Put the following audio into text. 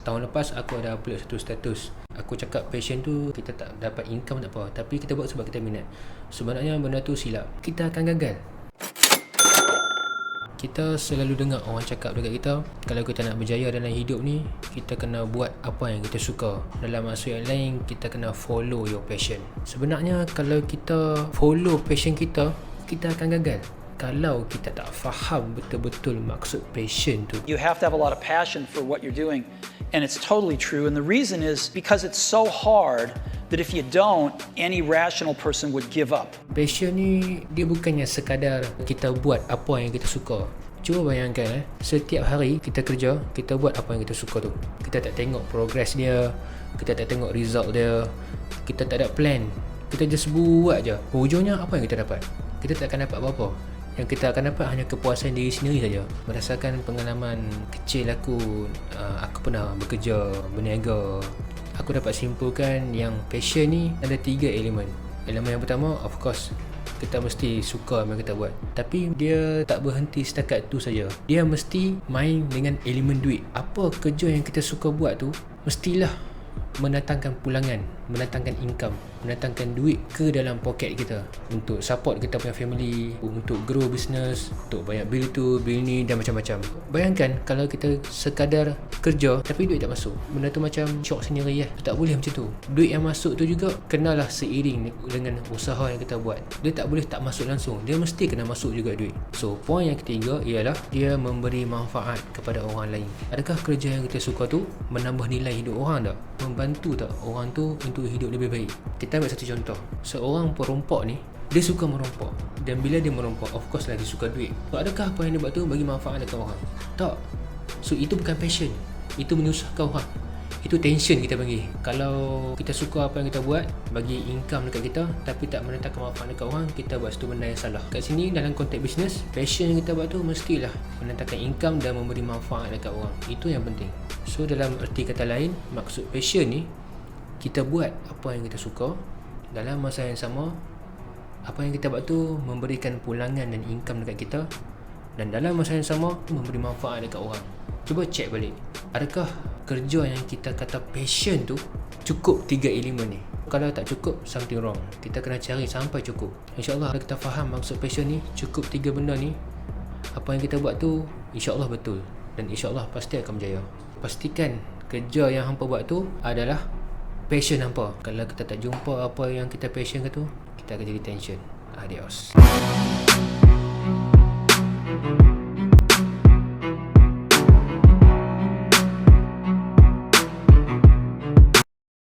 Tahun lepas aku ada upload satu status. Aku cakap passion tu kita tak dapat income tak apa, tapi kita buat sebab kita minat. Sebenarnya benda tu silap. Kita akan gagal. Kita selalu dengar orang cakap dekat kita, kalau kita nak berjaya dalam hidup ni, kita kena buat apa yang kita suka. Dalam maksud yang lain, kita kena follow your passion. Sebenarnya kalau kita follow passion kita, kita akan gagal. Kalau kita tak faham betul-betul maksud passion tu. You have to have a lot of passion for what you're doing, and it's totally true. And the reason is because it's so hard that if you don't, any rational person would give up. Passion ni dia bukannya sekadar kita buat apa yang kita suka. Cuba bayangkan setiap hari kita kerja, kita buat apa yang kita suka tu. Kita tak tengok progress dia, kita tak tengok result dia, kita tak ada plan. Kita just buat je. Hujungnya apa yang kita dapat? Kita tak akan dapat apa-apa. Yang kita akan dapat hanya kepuasan diri sendiri saja. Berdasarkan pengalaman kecil aku pernah bekerja, berniaga, aku dapat simpulkan yang passion ni ada 3 elemen. Elemen yang pertama, of course, kita mesti suka apa yang kita buat. Tapi dia tak berhenti setakat tu saja. Dia mesti main dengan elemen duit. Apa kerja yang kita suka buat tu mestilah mendatangkan pulangan, mendatangkan income, mendatangkan duit ke dalam poket kita untuk support kita punya family, untuk grow business, untuk bayar bil tu, bil ni dan macam-macam. Bayangkan kalau kita sekadar kerja tapi duit tak masuk, benda tu macam shock sendiri. Tak boleh macam tu. Duit yang masuk tu juga kenalah seiring dengan usaha yang kita buat. Dia tak boleh tak masuk langsung, dia mesti kena masuk juga duit. So poin yang ketiga ialah dia memberi manfaat kepada orang lain. Adakah kerja yang kita suka tu menambah nilai hidup orang tak? Membantu tak orang tu untuk hidup lebih baik? Kita ambil satu contoh. Seorang perompak ni, dia suka merompak, dan bila dia merompak, of course lah dia suka duit. So, adakah apa yang dia buat tu bagi manfaat dekat orang? Tak. So itu bukan passion, itu menyusahkan orang. Itu tension kita panggil. Kalau kita suka apa yang kita buat, bagi income dekat kita, tapi tak mendatangkan manfaat dekat orang, kita buat satu benda yang salah. Kat sini dalam konteks bisnes, passion yang kita buat tu mestilah mendatangkan income dan memberi manfaat dekat orang. Itu yang penting. So dalam erti kata lain, maksud passion ni, kita buat apa yang kita suka, dalam masa yang sama apa yang kita buat tu memberikan pulangan dan income dekat kita, dan dalam masa yang sama memberi manfaat dekat orang. Cuba check balik, adakah kerja yang kita kata passion tu cukup 3 elemen ni? Kalau tak cukup, something wrong. Kita kena cari sampai cukup. InsyaAllah kalau kita faham maksud passion ni, cukup 3 benda ni, apa yang kita buat tu InsyaAllah betul, dan InsyaAllah pasti akan berjaya. Pastikan kerja yang hampa buat tu adalah passion hampa. Kalau kita tak jumpa apa yang kita passion ke tu, kita akan jadi tension. Adios.